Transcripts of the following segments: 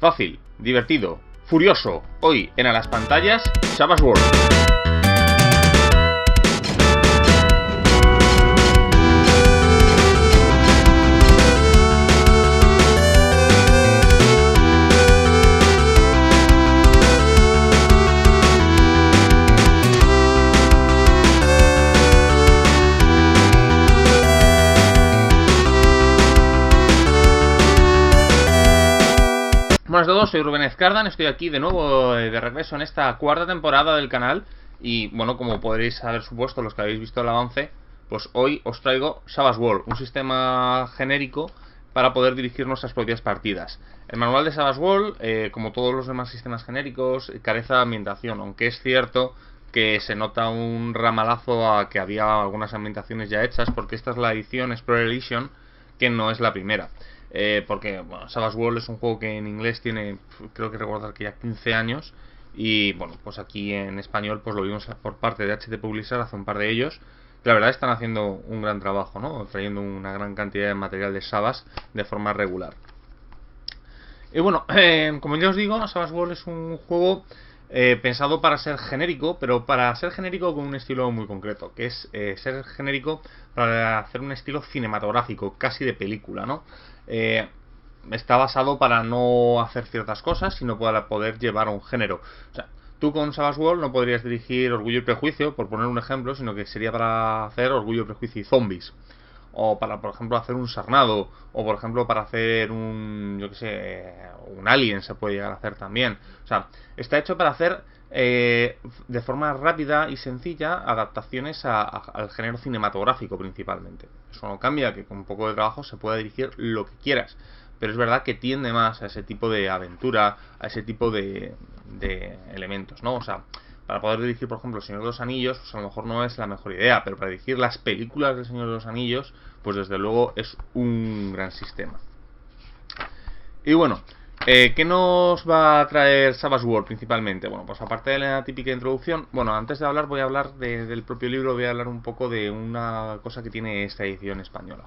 Fácil, divertido, furioso. Hoy en A las Pantallas, Savage World. Buenas a todos, soy Rubén Ezcardan, estoy aquí de nuevo de regreso en esta cuarta temporada del canal. Y bueno, como podréis haber supuesto los que habéis visto el avance, pues hoy os traigo Savage World, un sistema genérico para poder dirigir nuestras propias partidas. El manual de Savage World, como todos los demás sistemas genéricos, carece de ambientación, aunque es cierto que se nota un ramalazo a que había algunas ambientaciones ya hechas, porque esta es la edición Explorer Edition, que no es la primera. Porque bueno, Savage World es un juego que en inglés tiene, creo que recordar que ya 15 años. Y bueno, pues aquí en español pues lo vimos por parte de HT Publisher hace un par de ellos. La verdad están haciendo un gran trabajo, ¿no? Trayendo una gran cantidad de material de Savage de forma regular. Y bueno, como ya os digo, Savage World es un juego pensado para ser genérico, pero para ser genérico con un estilo muy concreto, que es ser genérico para hacer un estilo cinematográfico, casi de película, ¿no? Está basado para no hacer ciertas cosas, sino para poder llevar a un género. O sea, tú con Savage World no podrías dirigir Orgullo y Prejuicio, por poner un ejemplo, sino que sería para hacer Orgullo, Prejuicio y Zombies. O para, por ejemplo, hacer un Sarnado. O, por ejemplo, para hacer un, yo que sé, un Alien se puede llegar a hacer también. O sea, está hecho para hacer de forma rápida y sencilla adaptaciones al género cinematográfico principalmente. Eso no cambia que con un poco de trabajo se pueda dirigir lo que quieras. Pero es verdad que tiende más a ese tipo de aventura, a ese tipo de elementos, ¿no? O sea, para poder dirigir, por ejemplo, El Señor de los Anillos, pues a lo mejor no es la mejor idea, pero para dirigir las películas del Señor de los Anillos, pues desde luego es un gran sistema. Y bueno, ¿qué nos va a traer Savage World principalmente? Bueno, pues aparte de la típica introducción, bueno, antes de hablar voy a hablar del propio libro, voy a hablar un poco de una cosa que tiene esta edición española.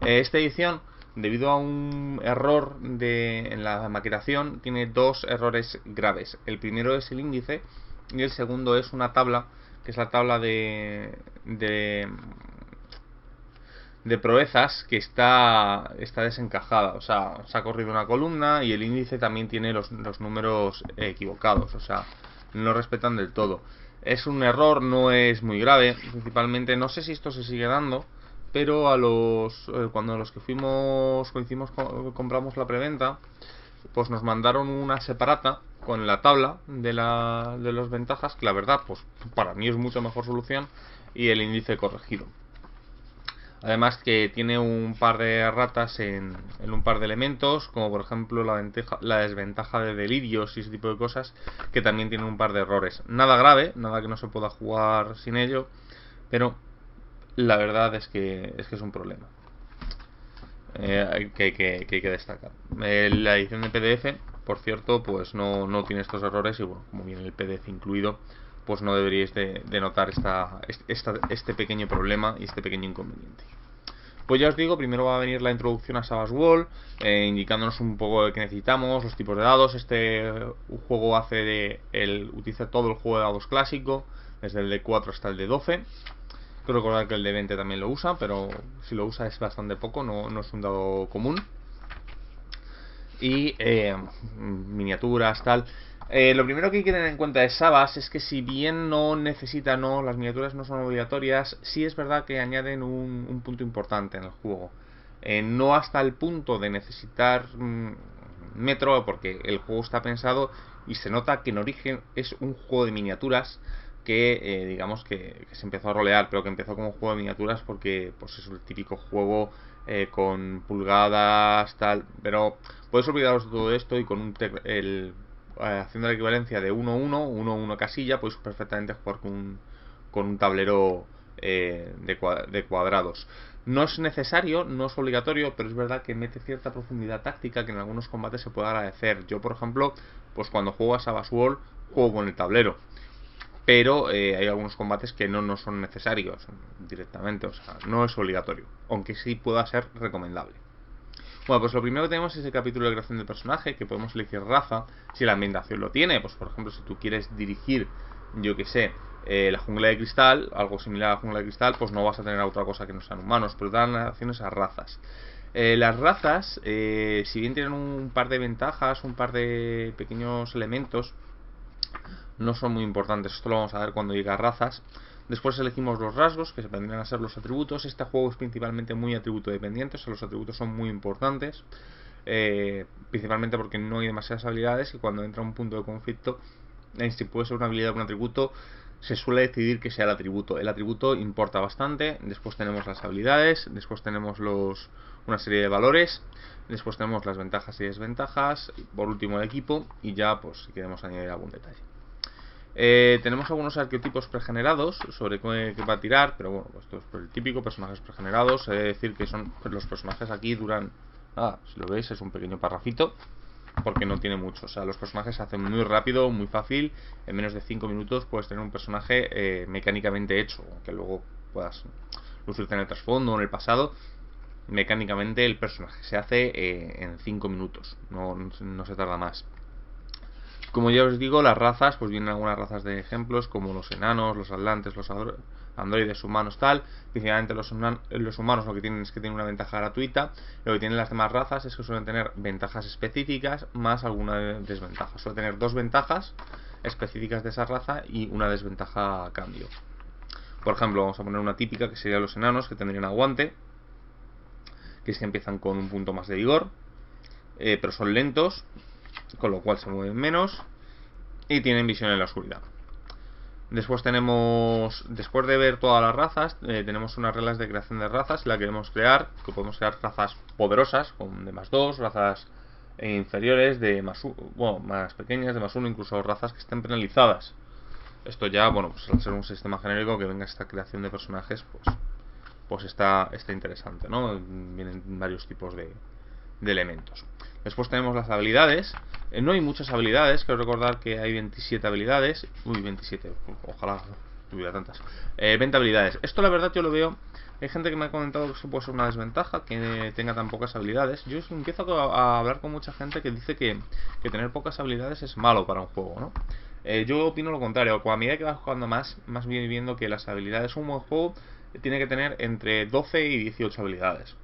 Esta edición, debido a un error en la maquetación, tiene dos errores graves. El primero es el índice y el segundo es una tabla, que es la tabla de proezas, que está desencajada. O sea, se ha corrido una columna y el índice también tiene los números equivocados. O sea, no respetan del todo. Es un error, no es muy grave. Principalmente, no sé si esto se sigue dando, pero cuando los que compramos la preventa, pues nos mandaron una separata con la tabla de las ventajas, que la verdad, pues para mí es mucho mejor solución, y el índice corregido. Además que tiene un par de erratas en un par de elementos, como por ejemplo la desventaja de delirios y ese tipo de cosas, que también tiene un par de errores. Nada grave, nada que no se pueda jugar sin ello, pero la verdad es que es un problema que hay que destacar. La edición de PDF, por cierto, pues no tiene estos errores, y bueno, como viene el PDF incluido, pues no deberíais de notar este pequeño problema y este pequeño inconveniente. Pues ya os digo, primero va a venir la introducción a Savage World, indicándonos un poco de qué necesitamos, los tipos de dados. Este juego utiliza todo el juego de dados clásico, desde el de 4 hasta el de 12. Creo recordar que el de 20 también lo usa, pero si lo usa es bastante poco, no es un dado común. Y miniaturas, tal. Lo primero que hay que tener en cuenta de Savage es que, si bien las miniaturas no son obligatorias, sí es verdad que añaden un punto importante en el juego. No hasta el punto de necesitar metro, porque el juego está pensado y se nota que en origen es un juego de miniaturas que digamos que se empezó a rolear, pero que empezó como juego de miniaturas porque pues es el típico juego con pulgadas, tal. Pero podéis olvidaros de todo esto y con haciendo la equivalencia de 1-1 casilla, podéis perfectamente jugar con un tablero de cuadrados. No es necesario, no es obligatorio, pero es verdad que mete cierta profundidad táctica que en algunos combates se puede agradecer. Yo, por ejemplo, pues cuando juego a Savage World, juego con el tablero, pero hay algunos combates que no son necesarios directamente, o sea, no es obligatorio, aunque sí pueda ser recomendable. Bueno, pues lo primero que tenemos es el capítulo de creación del personaje, que podemos elegir raza, si la ambientación lo tiene. Pues por ejemplo, si tú quieres dirigir, yo que sé, la jungla de cristal, algo similar a la jungla de cristal, pues no vas a tener otra cosa que no sean humanos, pero dan acciones a razas. Las razas, si bien tienen un par de ventajas, un par de pequeños elementos, no son muy importantes. Esto lo vamos a ver cuando llegue a razas. Después elegimos los rasgos, que se vendrían a ser los atributos. Este juego es principalmente muy atributo dependiente, o sea, los atributos son muy importantes, principalmente porque no hay demasiadas habilidades y cuando entra un punto de conflicto, si puede ser una habilidad o un atributo, se suele decidir que sea el atributo. El atributo importa bastante. Después tenemos las habilidades, después tenemos una serie de valores, después tenemos las ventajas y desventajas, y por último el equipo, y ya pues si queremos añadir algún detalle. Tenemos algunos arquetipos pregenerados sobre qué va a tirar, pero bueno, pues esto es por el típico, personajes pregenerados. He de decir que son los personajes aquí duran, si lo veis es un pequeño parrafito, porque no tiene mucho. O sea, los personajes se hacen muy rápido, muy fácil. En menos de 5 minutos puedes tener un personaje mecánicamente hecho, que luego puedas lucirte en el trasfondo o en el pasado. Mecánicamente el personaje se hace en 5 minutos, no se tarda más. Como ya os digo, las razas, pues vienen algunas razas de ejemplos, como los enanos, los atlantes, los androides, humanos, tal. Principalmente los humanos lo que tienen es que tienen una ventaja gratuita. Lo que tienen las demás razas es que suelen tener ventajas específicas más alguna desventaja. Suelen tener 2 ventajas específicas de esa raza y una desventaja a cambio. Por ejemplo, vamos a poner una típica que sería los enanos, que tendrían aguante, que es que empiezan con un punto más de vigor, pero son lentos, con lo cual se mueven menos y tienen visión en la oscuridad. Después de ver todas las razas, tenemos unas reglas de creación de razas. La queremos crear, que podemos crear razas poderosas, con de +2, razas inferiores de más pequeñas, de +1, incluso razas que estén penalizadas. Esto ya, bueno, pues al ser un sistema genérico que venga esta creación de personajes, pues está interesante, ¿no? Vienen varios tipos de elementos. Después tenemos las habilidades. No hay muchas habilidades, quiero recordar que hay 27 habilidades. Uy, 27, ojalá tuviera tantas. 20 habilidades. Esto la verdad yo lo veo. Hay gente que me ha comentado que eso puede ser una desventaja, que tenga tan pocas habilidades. Yo empiezo a hablar con mucha gente que dice que tener pocas habilidades es malo para un juego, ¿no? Yo opino lo contrario. A medida que vas jugando más bien viendo que las habilidades, un buen juego tiene que tener entre 12 y 18 habilidades.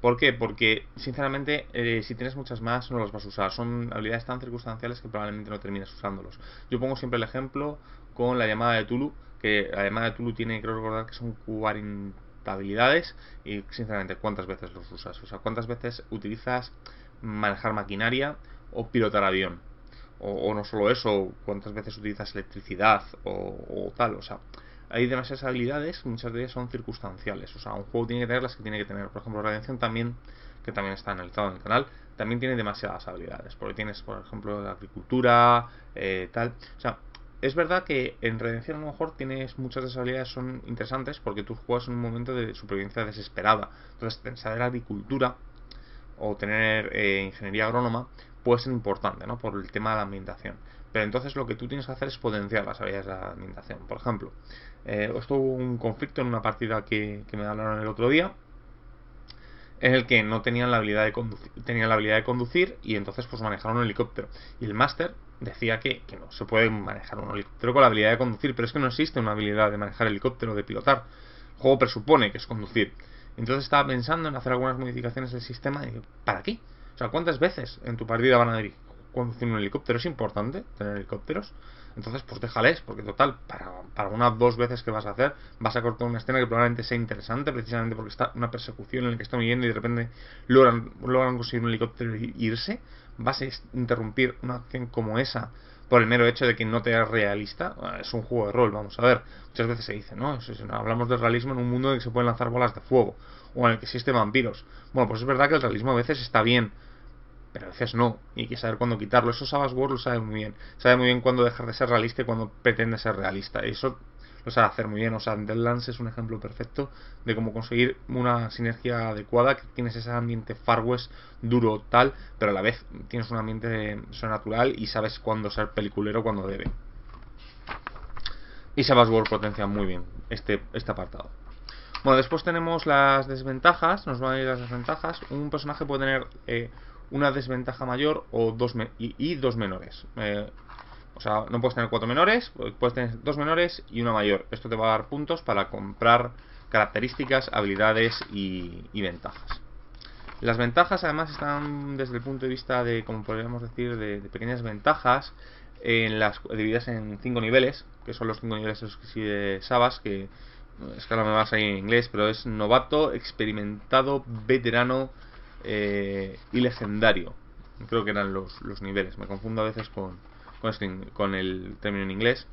¿Por qué? Porque, sinceramente, si tienes muchas más, no las vas a usar. Son habilidades tan circunstanciales que probablemente no termines usándolos. Yo pongo siempre el ejemplo con la llamada de Tulu, que la llamada de Tulu tiene, creo recordar, que son 40 habilidades. Y, sinceramente, ¿cuántas veces los usas? O sea, ¿cuántas veces utilizas manejar maquinaria o pilotar avión? O no solo eso, ¿cuántas veces utilizas electricidad o tal? O sea, hay demasiadas habilidades, muchas de ellas son circunstanciales. O sea, un juego tiene que tener las que tiene que tener. Por ejemplo, Redención también, que también está analizado en el canal, también tiene demasiadas habilidades. Porque tienes, por ejemplo, la agricultura, tal. O sea, es verdad que en Redención a lo mejor tienes muchas de esas habilidades, son interesantes porque tú juegas en un momento de supervivencia desesperada. Entonces, saber agricultura o tener ingeniería agrónoma puede ser importante, ¿no? Por el tema de la ambientación. Pero entonces lo que tú tienes que hacer es potenciar las habilidades de la ambientación. Por ejemplo, esto hubo un conflicto en una partida que me hablaron el otro día, en el que no tenían la habilidad de conducir y entonces pues manejaron un helicóptero. Y el máster decía que no se puede manejar un helicóptero con la habilidad de conducir, pero es que no existe una habilidad de manejar helicóptero, de pilotar. El juego presupone que es conducir. Entonces estaba pensando en hacer algunas modificaciones del sistema y ¿para qué? O sea, ¿cuántas veces en tu partida van a conducir un helicóptero? ¿Es importante tener helicópteros? Entonces, pues déjales, porque total, para unas 2 veces que vas a hacer, vas a cortar una escena que probablemente sea interesante, precisamente porque está una persecución en la que están huyendo y de repente logran conseguir un helicóptero e irse. Vas a interrumpir una acción como esa por el mero hecho de que no te es realista. Es un juego de rol, vamos a ver. Muchas veces se dice, ¿no? Hablamos de realismo en un mundo en el que se pueden lanzar bolas de fuego o en el que existen vampiros. Bueno, pues es verdad que el realismo a veces está bien, pero a veces no, y hay que saber cuándo quitarlo. Eso Savage Worlds lo sabe muy bien. Sabe muy bien cuándo dejar de ser realista y cuándo pretende ser realista. Y eso lo sabe hacer muy bien. O sea, Deadlands es un ejemplo perfecto de cómo conseguir una sinergia adecuada, que tienes ese ambiente Far West duro tal, pero a la vez tienes un ambiente sobrenatural y sabes cuándo ser peliculero cuando debe. Y Savage Worlds potencia muy bien este apartado. Bueno, después tenemos las desventajas, nos van a ir las desventajas. Un personaje puede tener una desventaja mayor o dos menores. O sea, no puedes tener 4 menores, puedes tener 2 menores y una mayor. Esto te va a dar puntos para comprar características, habilidades y ventajas. Las ventajas además están desde el punto de vista de, como podríamos decir, de pequeñas ventajas divididas en 5 niveles, que son los 5 niveles de Savas, que es que ahora me va a salir en inglés, pero es novato, experimentado, veterano y legendario. Creo que eran los niveles, me confundo a veces con el término en inglés.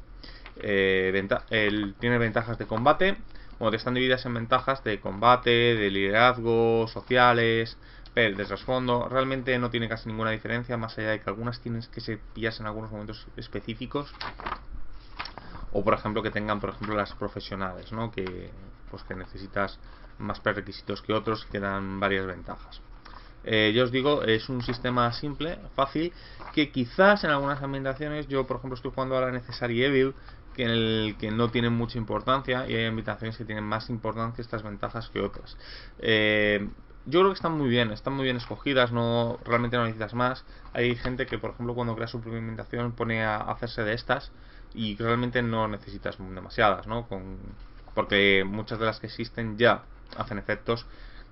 Tiene ventajas de combate. Bueno, están divididas en ventajas de combate, de liderazgo, sociales, de trasfondo. Realmente no tiene casi ninguna diferencia, más allá de que algunas tienes que se pillas en algunos momentos específicos. O por ejemplo que tengan, por ejemplo, las profesionales, ¿no? Que necesitas más prerequisitos que otros, que dan varias ventajas. Yo os digo, es un sistema simple, fácil, que quizás en algunas ambientaciones, yo por ejemplo estoy jugando ahora Necessary Evil, que en el que no tienen mucha importancia, y hay ambientaciones que tienen más importancia estas ventajas que otras. Yo creo que están muy bien escogidas, realmente no necesitas más. Hay gente que por ejemplo cuando crea su propia ambientación pone a hacerse de estas y realmente no necesitas demasiadas, ¿no? Porque muchas de las que existen ya hacen efectos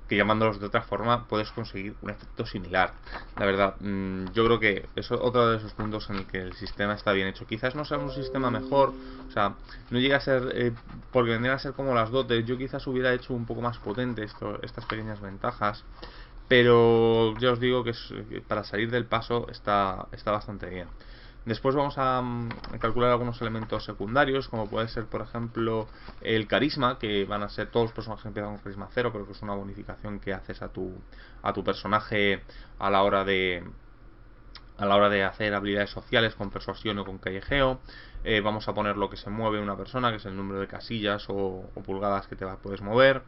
que llamándolos de otra forma puedes conseguir un efecto similar. La verdad, yo creo que es otro de esos puntos en el que el sistema está bien hecho. Quizás no sea un sistema mejor, o sea, no llega a ser, porque vendrían a ser como las dotes. Yo quizás hubiera hecho un poco más potente estas pequeñas ventajas, pero yo os digo que para salir del paso está bastante bien. Después vamos a calcular algunos elementos secundarios, como puede ser, por ejemplo, el carisma, que van a ser todos los personajes que empiezan con carisma 0, pero que es una bonificación que haces a tu personaje a la hora de hacer habilidades sociales con persuasión o con callejeo. Vamos a poner lo que se mueve una persona, que es el número de casillas o pulgadas que te puedes mover.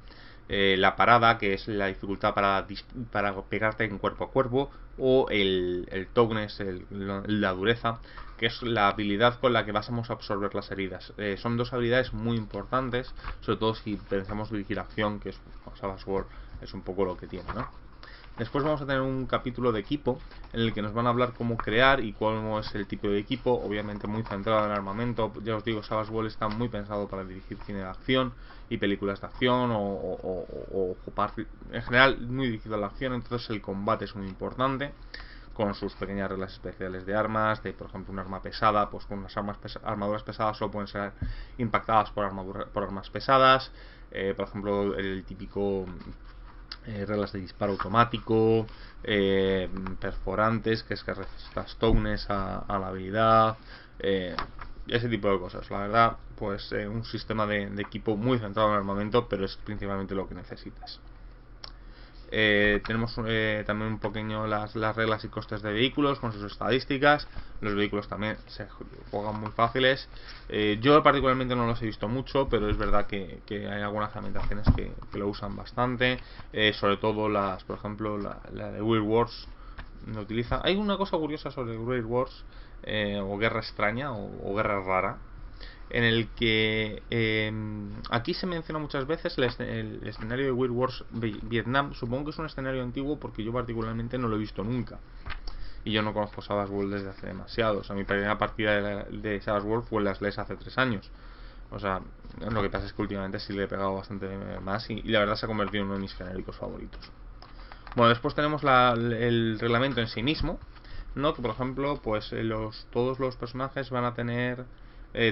La parada, que es la dificultad para pegarte en cuerpo a cuerpo, o el toughness, la dureza, que es la habilidad con la que vamos a absorber las heridas. Son dos habilidades muy importantes, sobre todo si pensamos dirigir acción, que es Savage World es un poco lo que tiene, ¿no? Después vamos a tener un capítulo de equipo en el que nos van a hablar cómo crear y cómo es el tipo de equipo, obviamente muy centrado en el armamento. Ya os digo, Savage World está muy pensado para dirigir cine de acción y películas de acción o en general muy dirigido a la acción, entonces el combate es muy importante con sus pequeñas reglas especiales de armas, de por ejemplo un arma pesada, pues con unas armaduras pesadas solo pueden ser impactadas por armas pesadas, por ejemplo el típico reglas de disparo automático, perforantes, que es que restas toughness a la habilidad, ese tipo de cosas. La verdad, pues un sistema de equipo muy centrado en el armamento, pero es principalmente lo que necesitas. Tenemos también un pequeño las reglas y costes de vehículos con sus estadísticas. Los vehículos también se juegan muy fáciles. Yo particularmente no los he visto mucho, pero es verdad que hay algunas ambientaciones que lo usan bastante, sobre todo por ejemplo la de Weird Wars lo utiliza. Hay una cosa curiosa sobre Weird Wars, o Guerra Extraña o Guerra Rara, en el que aquí se menciona muchas veces el escenario de Weird Wars Vietnam. Supongo que es un escenario antiguo porque yo particularmente no lo he visto nunca y yo no conozco Savage World desde hace demasiado. O sea, mi primera partida de Savage World fue en las LES hace 3 años. O sea, lo que pasa es que últimamente sí le he pegado bastante más y la verdad se ha convertido en uno de mis genéricos favoritos. Bueno, después tenemos el reglamento en sí mismo, ¿no? Que por ejemplo, pues todos los personajes van a tener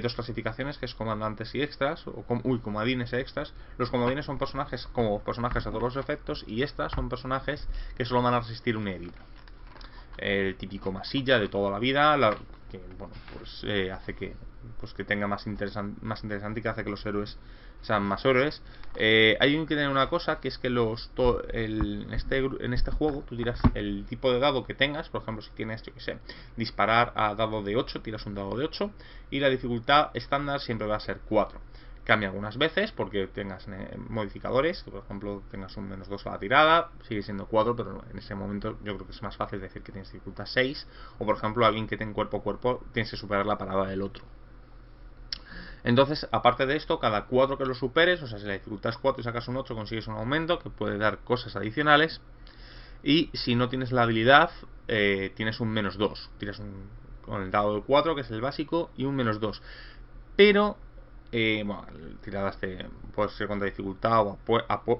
dos clasificaciones, que es comandantes y extras, o comodines e extras. Los comodines son personajes a todos los efectos, y extras son personajes que solo van a resistir una herida. El típico masilla de toda la vida, que bueno, pues hace que tenga más interesante y que hace que los héroes sean más héroes. Hay que tener una cosa, que es que en este juego tú tiras el tipo de dado que tengas. Por ejemplo, si tienes, yo que sé, disparar a dado de 8, tiras un dado de 8 y la dificultad estándar siempre va a ser 4. Cambia algunas veces porque tengas modificadores, que por ejemplo tengas un -2 a la tirada, sigue siendo 4, pero en ese momento yo creo que es más fácil decir que tienes dificultad 6, o por ejemplo alguien que tenga cuerpo a cuerpo tienes que superar la parada del otro. Entonces, aparte de esto, cada 4 que lo superes, o sea, si la dificultad es 4 y sacas un 8, consigues un aumento que puede dar cosas adicionales. Y si no tienes la habilidad, tienes un -2. Tiras con el dado de 4, que es el básico, y un -2. Pero, bueno, tiradas puede ser contra dificultad o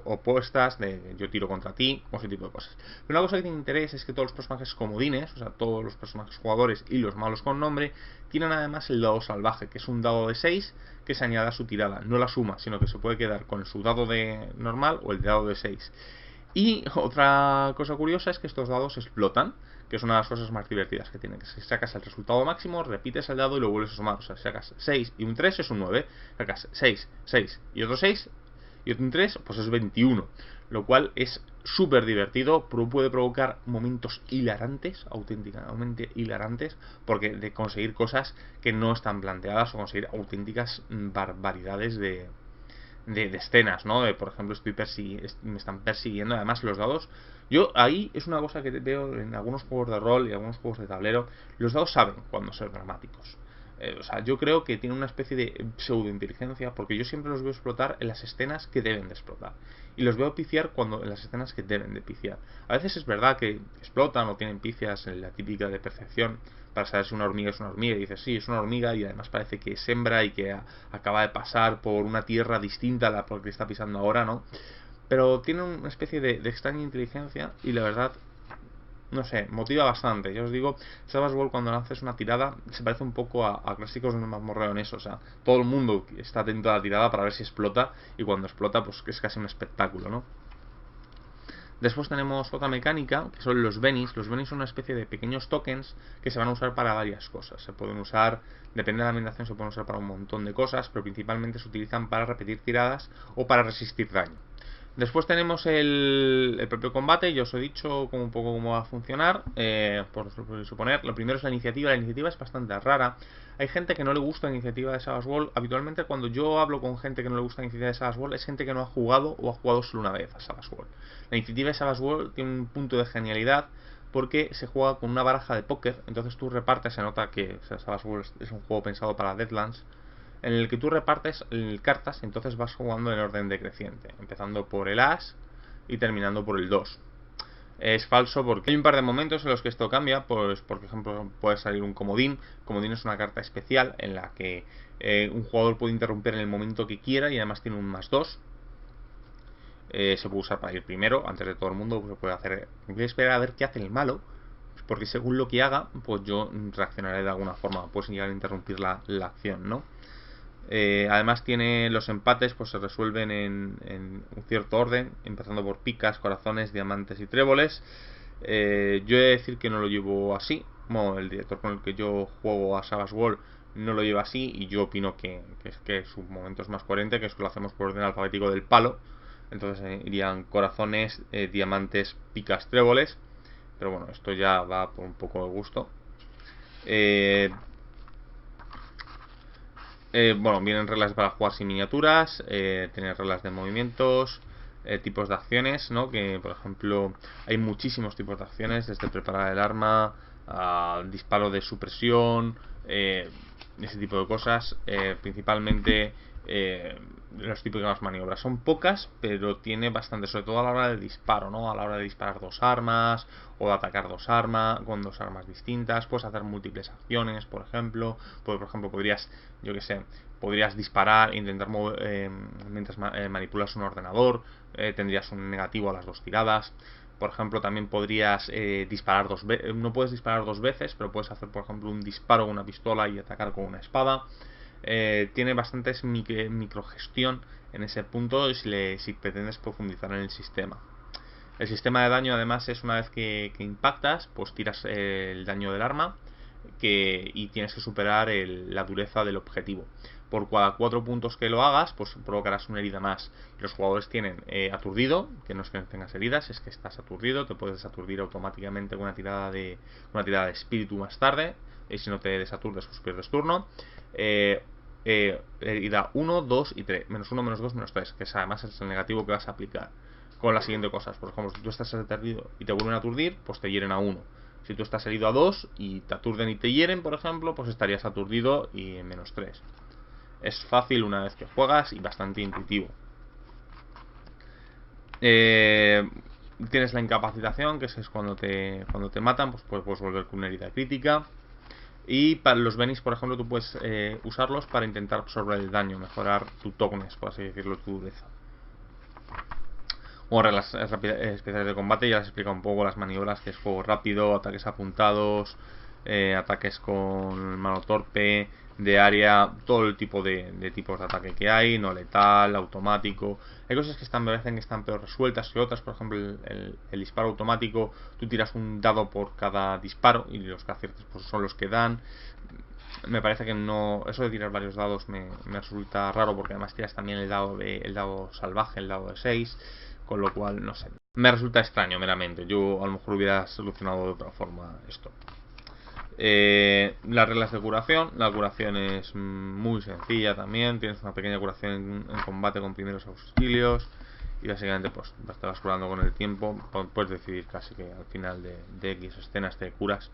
opuestas, de yo tiro contra ti, o ese tipo de cosas. Pero una cosa que tiene interés es que todos los personajes comodines, o sea, todos los personajes jugadores y los malos con nombre, tienen además el dado salvaje, que es un dado de 6 que se añade a su tirada. No la suma, sino que se puede quedar con su dado de normal o el dado de 6. Y otra cosa curiosa es que estos dados explotan, que es una de las cosas más divertidas que tienen. Que si sacas el resultado máximo, repites el dado y lo vuelves a sumar. O sea, si sacas 6 y un 3 es un 9. Sacas 6, 6 y otro 6 y otro 3, pues es 21. Lo cual es súper divertido, pero puede provocar momentos hilarantes, auténticamente hilarantes, porque de conseguir cosas que no están planteadas o conseguir auténticas barbaridades de escenas, ¿no? Por ejemplo, me están persiguiendo, además los dados. Yo ahí es una cosa que veo en algunos juegos de rol y algunos juegos de tablero. Los dados saben cuándo ser dramáticos. O sea, yo creo que tienen una especie de pseudointeligencia, porque yo siempre los veo explotar en las escenas que deben de explotar. Y los veo piciar en las escenas que deben de piciar. A veces es verdad que explotan o tienen picias en la típica de percepción, para saber si una hormiga es una hormiga, y dices, sí, es una hormiga, y además parece que es hembra y que acaba de pasar por una tierra distinta a la por que está pisando ahora, ¿no? Pero tiene una especie de extraña inteligencia, y la verdad, no sé, motiva bastante. Ya os digo, Savage Worlds, cuando lances una tirada, se parece un poco a clásicos de un mazmorreo en eso. O sea, todo el mundo está atento a la tirada para ver si explota, y cuando explota, pues es casi un espectáculo, ¿no? Después tenemos otra mecánica, que son los Bennies. Los Bennies son una especie de pequeños tokens que se van a usar para varias cosas. Se pueden usar, depende de la ambientación, se pueden usar para un montón de cosas, pero principalmente se utilizan para repetir tiradas o para resistir daño. Después tenemos el propio combate. Ya os he dicho un poco cómo va a funcionar, por suponer. Lo primero es la iniciativa. La iniciativa es bastante rara. Hay gente que no le gusta la iniciativa de Savage Worlds. Habitualmente cuando yo hablo con gente que no le gusta la iniciativa de Savage Worlds, es gente que no ha jugado o ha jugado solo una vez a Savage Worlds. La iniciativa de Savage Worlds tiene un punto de genialidad porque se juega con una baraja de póker. Entonces tú repartes, se nota que Savage Worlds es un juego pensado para Deadlands, en el que tú repartes cartas, y entonces vas jugando en orden decreciente, empezando por el as y terminando por el 2. Es falso porque hay un par de momentos en los que esto cambia, pues por ejemplo puede salir un comodín. Comodín es una carta especial en la que un jugador puede interrumpir en el momento que quiera y además tiene un +2. Se puede usar para ir primero, antes de todo el mundo. Pues puede hacer, voy a esperar a ver qué hace el malo, porque según lo que haga, pues yo reaccionaré de alguna forma. Puedes llegar a interrumpir la acción, ¿no? Además tiene los empates, pues se resuelven en un cierto orden, empezando por picas, corazones, diamantes y tréboles. Yo he de decir que no lo llevo así. Bueno, el director con el que yo juego a Savage Worlds no lo lleva así, y yo opino que su momento es más coherente, que es que lo hacemos por orden alfabético del palo. Entonces irían corazones, diamantes, picas, tréboles. Pero bueno, esto ya va por un poco de gusto. Bueno, vienen reglas para jugar sin miniaturas, tienen reglas de movimientos, tipos de acciones, ¿no? Que por ejemplo hay muchísimos tipos de acciones, desde preparar el arma a disparo de supresión, ese tipo de cosas. Principalmente los típicas maniobras son pocas, pero tiene bastante, sobre todo a la hora de disparo, ¿no? A la hora de disparar dos armas o de atacar dos armas con dos armas distintas. Puedes hacer múltiples acciones, por ejemplo. Por ejemplo, podrías, yo que sé, podrías disparar e intentar mover mientras manipulas un ordenador. Tendrías un negativo a las dos tiradas. Por ejemplo, también podrías disparar dos veces. No puedes disparar dos veces, pero puedes hacer, por ejemplo, un disparo con una pistola y atacar con una espada. Tiene bastantes microgestión en ese punto si pretendes profundizar en el sistema. El sistema de daño, además, es una vez que impactas, pues tiras el daño del arma y tienes que superar la dureza del objetivo. Por cada 4 puntos que lo hagas, pues provocarás una herida más. Los jugadores tienen aturdido, que no es que tengas heridas, es que estás aturdido. Te puedes desaturdir automáticamente con una tirada de espíritu más tarde. Y si no te desaturdes, pues pierdes turno. Herida 1, 2 y 3. Menos 1, menos 2, menos 3. Que además es el negativo que vas a aplicar con las siguientes cosas. Por ejemplo, si tú estás aturdido y te vuelven a aturdir, pues te hieren a 1. Si tú estás herido a 2 y te aturden y te hieren, por ejemplo, pues estarías aturdido y en menos 3. Es fácil una vez que juegas y bastante intuitivo. Tienes la incapacitación, que es cuando te matan, pues puedes volver con una herida crítica. Y para los Benis, por ejemplo, tú puedes usarlos para intentar absorber el daño, mejorar tu toughness, por así decirlo, tu dureza. Bueno, reglas especiales de combate, ya les he explicado un poco las maniobras, que es juego rápido, ataques apuntados, ataques con mano torpe, de área, todo el tipo de tipos de ataque que hay, no letal, automático. Hay cosas que me parecen que están peor resueltas que otras. Por ejemplo, el disparo automático, tú tiras un dado por cada disparo y los que aciertes pues son los que dan. Me parece que no, eso de tirar varios dados me resulta raro, porque además tiras también el dado salvaje, el dado de 6, con lo cual, no sé, me resulta extraño meramente. Yo a lo mejor hubiera solucionado de otra forma esto. Las reglas de curación. La curación es muy sencilla también. Tienes una pequeña curación en combate con primeros auxilios. Y básicamente pues te vas curando con el tiempo. Puedes decidir casi que al final de X escenas te curas.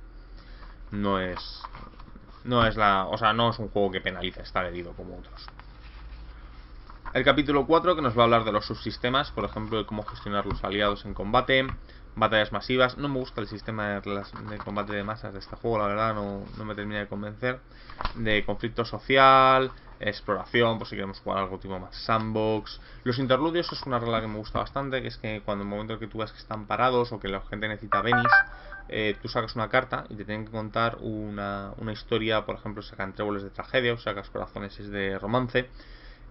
No es un juego que penaliza estar herido como otros. El capítulo 4, que nos va a hablar de los subsistemas, por ejemplo, de cómo gestionar los aliados en combate, batallas masivas. No me gusta el sistema de combate de masas de este juego, la verdad, no me termina de convencer. De conflicto social, exploración, pues si queremos jugar algo tipo más sandbox. Los interludios es una regla que me gusta bastante, que es que cuando en el momento que tú ves que están parados o que la gente necesita Benis, tú sacas una carta y te tienen que contar una historia. Por ejemplo, sacan tréboles de tragedia o sacas corazones de romance,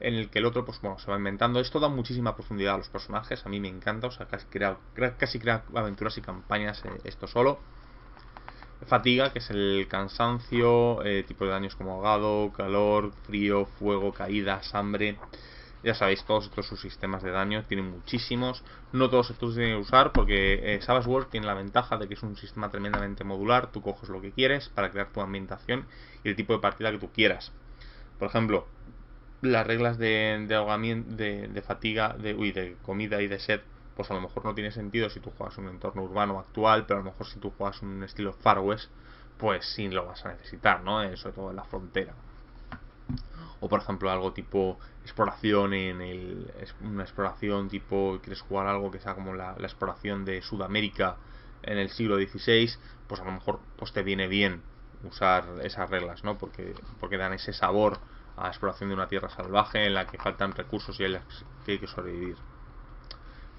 en el que el otro pues bueno, se va inventando. Esto da muchísima profundidad a los personajes, a mí me encanta, o sea, casi crea aventuras y campañas esto solo. Fatiga, que es el cansancio, tipo de daños como ahogado, calor, frío, fuego, caídas, hambre. Ya sabéis, todos estos subsistemas de daño tienen muchísimos. No todos estos se tienen que usar porque Savage Worlds tiene la ventaja de que es un sistema tremendamente modular. Tú coges lo que quieres para crear tu ambientación y el tipo de partida que tú quieras. Por ejemplo, las reglas de ahogamiento, de fatiga, de comida y de sed, pues a lo mejor no tiene sentido si tú juegas un entorno urbano actual, pero a lo mejor si tú juegas un estilo Far West, pues sí lo vas a necesitar, ¿no? Sobre todo en la frontera. O por ejemplo algo tipo exploración una exploración tipo, quieres jugar algo que sea como la exploración de Sudamérica en el siglo XVI, pues a lo mejor pues te viene bien usar esas reglas, ¿no? Porque dan ese sabor a exploración de una tierra salvaje en la que faltan recursos y en la que hay que sobrevivir.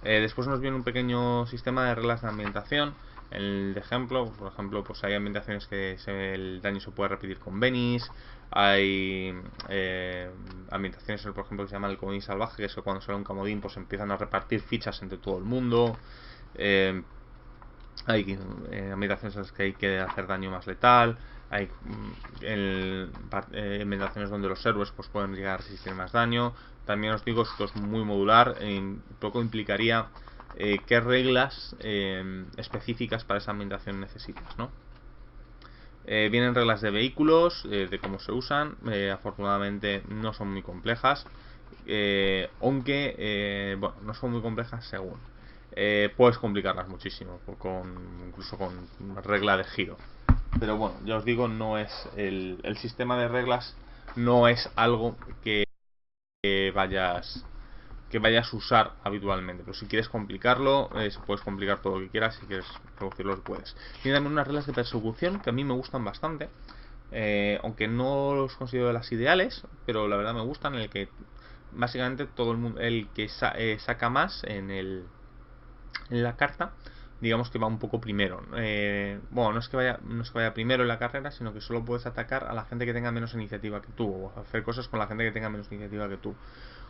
Después nos viene un pequeño sistema de reglas de ambientación. El ejemplo, por ejemplo, pues hay ambientaciones que el daño se puede repetir con Benis. Hay ambientaciones, por ejemplo, que se llama el comodín salvaje, que es que cuando sale un comodín pues empiezan a repartir fichas entre todo el mundo. Hay ambientaciones en las que hay que hacer daño más letal. Hay ambientaciones donde los héroes pues pueden llegar a resistir más daño. También os digo, esto es muy modular. Un poco implicaría qué reglas específicas para esa ambientación necesitas, ¿no? Vienen reglas de vehículos, de cómo se usan. Afortunadamente no son muy complejas, aunque bueno, no son muy complejas según. Puedes complicarlas muchísimo, incluso con regla de giro. Pero bueno, ya os digo, no es el sistema de reglas no es algo que vayas a usar habitualmente. Pero si quieres complicarlo, puedes complicar todo lo que quieras. Si quieres reducirlo, puedes. Tiene también unas reglas de persecución que a mí me gustan bastante, aunque no los considero las ideales, pero la verdad me gustan, en el que básicamente todo el mundo, el que saca más en la carta, digamos que va un poco primero. Bueno, no es que vaya primero en la carrera, sino que solo puedes atacar a la gente que tenga menos iniciativa que tú, o hacer cosas con la gente que tenga menos iniciativa que tú.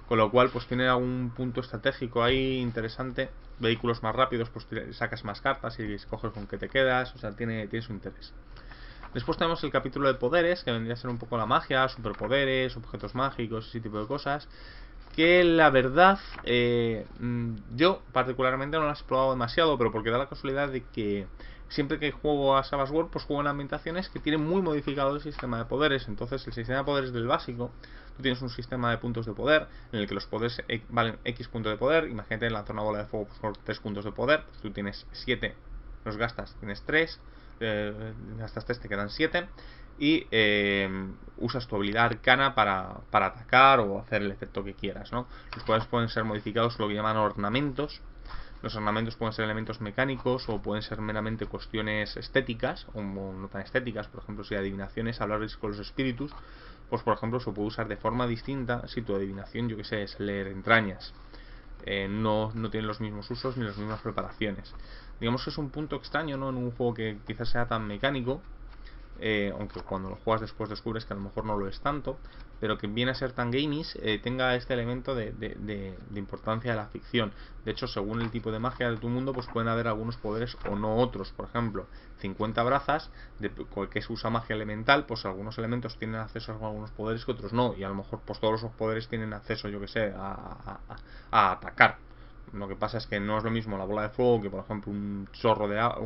Con lo cual, pues tiene algún punto estratégico ahí interesante. Vehículos más rápidos, pues sacas más cartas y escoges con qué te quedas. O sea, tiene su interés. Después tenemos el capítulo de poderes, que vendría a ser un poco la magia, superpoderes, objetos mágicos, ese tipo de cosas. Que la verdad, yo particularmente no las he probado demasiado, pero porque da la casualidad de que siempre que juego a Savage Worlds, pues juego en ambientaciones que tienen muy modificado el sistema de poderes. Entonces el sistema de poderes del básico, tú tienes un sistema de puntos de poder en el que los poderes valen X puntos de poder. Imagínate lanzar una bola de fuego pues, por 3 puntos de poder, pues tú tienes 7, los gastas, tienes 3, gastas 3, te quedan 7. Y usas tu habilidad arcana para atacar o hacer el efecto que quieras, ¿no? Los poderes pueden ser modificados por lo que llaman ornamentos. Los ornamentos pueden ser elementos mecánicos o pueden ser meramente cuestiones estéticas o no tan estéticas. Por ejemplo, si adivinaciones, hablar con los espíritus, pues por ejemplo se puede usar de forma distinta si tu adivinación, yo que sé, es leer entrañas. No tienen los mismos usos ni las mismas preparaciones. Digamos que es un punto extraño, ¿no? En un juego que quizás sea tan mecánico, aunque cuando lo juegas después descubres que a lo mejor no lo es tanto, pero que viene a ser tan gamies, tenga este elemento de importancia de la ficción. De hecho, según el tipo de magia de tu mundo, pues pueden haber algunos poderes o no otros. Por ejemplo, 50 brazas, que se usa magia elemental, pues algunos elementos tienen acceso a algunos poderes que otros no, y a lo mejor pues todos los poderes tienen acceso, yo que sé, a atacar. Lo que pasa es que no es lo mismo la bola de fuego que, por ejemplo, un chorro de agua,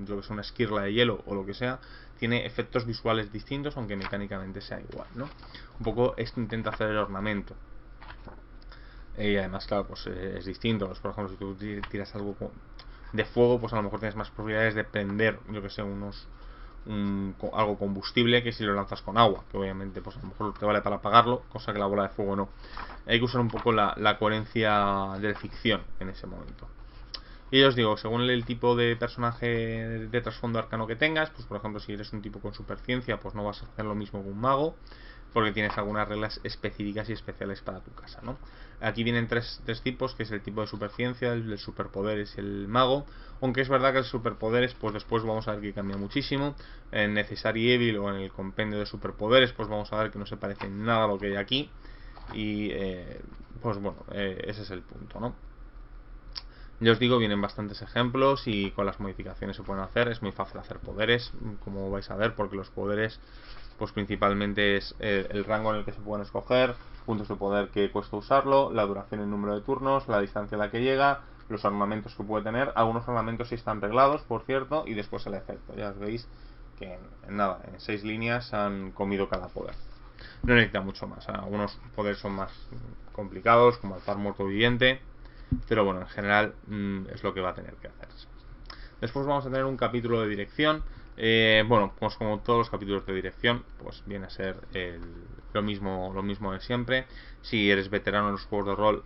yo que sé, una esquirla de hielo o lo que sea. Tiene efectos visuales distintos, aunque mecánicamente sea igual, ¿no? Un poco esto intenta hacer el ornamento. Y además, claro, pues es distinto. Pues, por ejemplo, si tú tiras algo de fuego, pues a lo mejor tienes más probabilidades de prender, yo que sé, algo combustible que si lo lanzas con agua, que obviamente pues a lo mejor te vale para apagarlo, cosa que la bola de fuego no. Hay que usar un poco la coherencia de ficción en ese momento. Y os digo, según el tipo de personaje de trasfondo arcano que tengas, pues por ejemplo si eres un tipo con superciencia, pues no vas a hacer lo mismo que un mago, porque tienes algunas reglas específicas y especiales para tu casa, ¿no? Aquí vienen tres tipos, que es el tipo de superciencia, el de superpoderes y el mago. Aunque es verdad que el superpoderes, pues después vamos a ver que cambia muchísimo. En Necessary Evil o en el compendio de superpoderes, pues vamos a ver que no se parece en nada a lo que hay aquí. Y pues bueno, ese es el punto, ¿no? Ya os digo, vienen bastantes ejemplos y con las modificaciones se pueden hacer. Es muy fácil hacer poderes, como vais a ver, porque los poderes pues principalmente es el rango en el que se pueden escoger, puntos de poder que cuesta usarlo, la duración y número de turnos, la distancia a la que llega, los ornamentos que puede tener. Algunos ornamentos sí están reglados, por cierto, y después el efecto. Ya os veis que en nada, en 6 líneas han comido cada poder. No necesita mucho más. Algunos poderes son más complicados, como alzar muerto viviente, pero bueno, en general es lo que va a tener que hacerse. Después vamos a tener un capítulo de dirección. Bueno, pues como todos los capítulos de dirección, pues viene a ser lo mismo de siempre. Si eres veterano en los juegos de rol,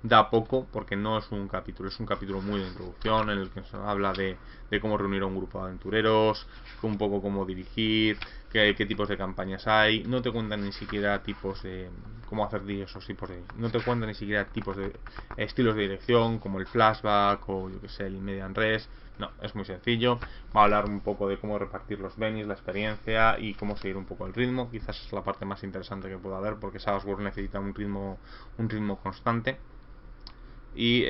da poco, porque no es un capítulo muy de introducción, en el que se habla de cómo reunir a un grupo de aventureros, un poco cómo dirigir, qué tipos de campañas hay. No te cuentan ni siquiera tipos de cómo hacer esos tipos de, no te cuentan ni siquiera tipos de estilos de dirección como el flashback o yo que sé, el immediate res. No, es muy sencillo. Va a hablar un poco de cómo repartir los bennies, la experiencia y cómo seguir un poco el ritmo. Quizás es la parte más interesante que pueda haber, porque Savage Worlds necesita un ritmo constante. Y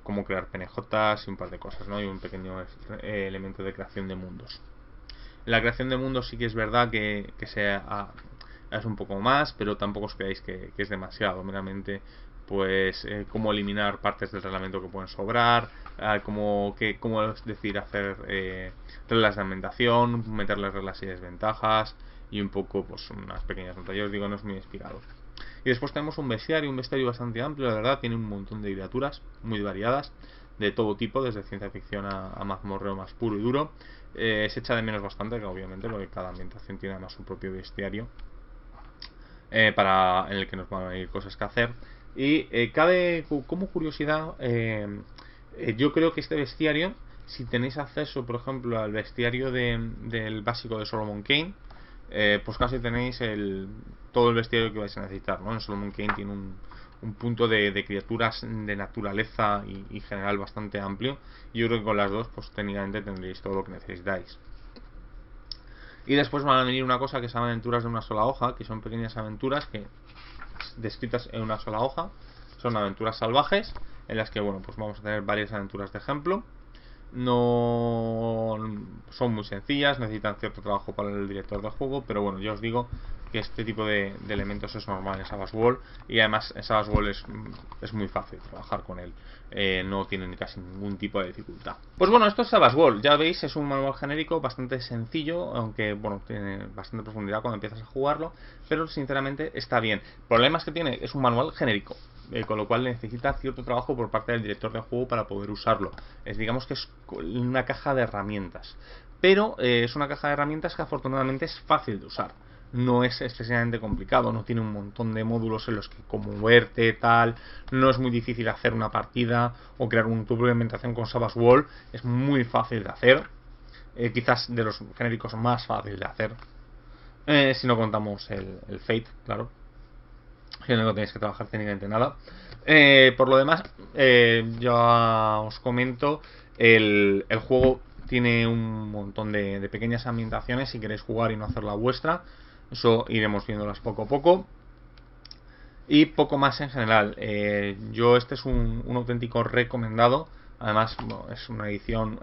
cómo crear PNJs y un par de cosas, ¿no? Y un pequeño elemento de creación de mundos. La creación de mundos sí que es verdad que es un poco más, pero tampoco os creáis que es demasiado. Meramente pues cómo eliminar partes del reglamento que pueden sobrar, cómo es decir, hacer reglas de ambientación, meterles reglas y desventajas y un poco pues unas pequeñas notas. Yo os digo, no es muy inspirado. Y después tenemos un bestiario bastante amplio, la verdad. Tiene un montón de criaturas muy variadas, de todo tipo, desde ciencia ficción a mazmorreo más puro y duro. Se echa de menos bastante, obviamente, porque cada ambientación tiene además su propio bestiario en el que nos van a ir cosas que hacer. Y cabe como curiosidad, yo creo que este bestiario, si tenéis acceso, por ejemplo, al bestiario del básico de Solomon Kane, pues casi tenéis todo el bestiario que vais a necesitar, ¿no? En Solomon Kane tiene un punto de criaturas de naturaleza y general bastante amplio. Y yo creo que con las dos, pues técnicamente tendréis todo lo que necesitáis. Y después van a venir una cosa que se llama aventuras de una sola hoja, que son pequeñas aventuras que descritas en una sola hoja. Son aventuras salvajes, en las que, bueno, pues vamos a tener varias aventuras de ejemplo. No son muy sencillas, necesitan cierto trabajo para el director del juego, pero bueno, ya os digo que este tipo de elementos es normal en Savage Worlds, y además en Savage Worlds es muy fácil trabajar con él, no tiene ni casi ningún tipo de dificultad. Pues bueno, esto es Savage Worlds, ya veis, es un manual genérico bastante sencillo, aunque bueno, tiene bastante profundidad cuando empiezas a jugarlo, pero sinceramente está bien. Problemas que tiene, es un manual genérico, con lo cual necesita cierto trabajo por parte del director del juego para poder usarlo. Digamos que es una caja de herramientas, pero es una caja de herramientas que afortunadamente es fácil de usar. No es excesivamente complicado, no tiene un montón de módulos en los que como moverte, tal, no es muy difícil hacer una partida o crear tu propia implementación con Savage Worlds, es muy fácil de hacer, quizás de los genéricos más fácil de hacer, si no contamos el Fate, claro, que no tenéis que trabajar técnicamente nada. Por lo demás, ya os comento, el juego tiene un montón de pequeñas ambientaciones si queréis jugar y no hacer la vuestra. Eso iremos viéndolas poco a poco. Y poco más en general. Yo este es un auténtico recomendado. Además, bueno, es una edición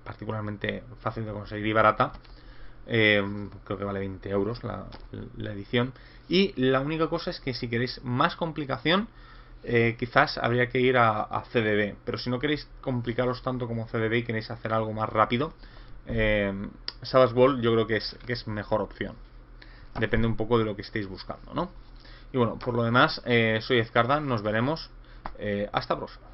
particularmente fácil de conseguir y barata. Creo que vale 20 euros la edición. Y la única cosa es que si queréis más complicación, quizás habría que ir a CDB. Pero si no queréis complicaros tanto como CDB y queréis hacer algo más rápido, Savage Worlds yo creo que es mejor opción. Depende un poco de lo que estéis buscando, ¿no? Y bueno, por lo demás, soy Ezcardan, nos veremos. Hasta próxima.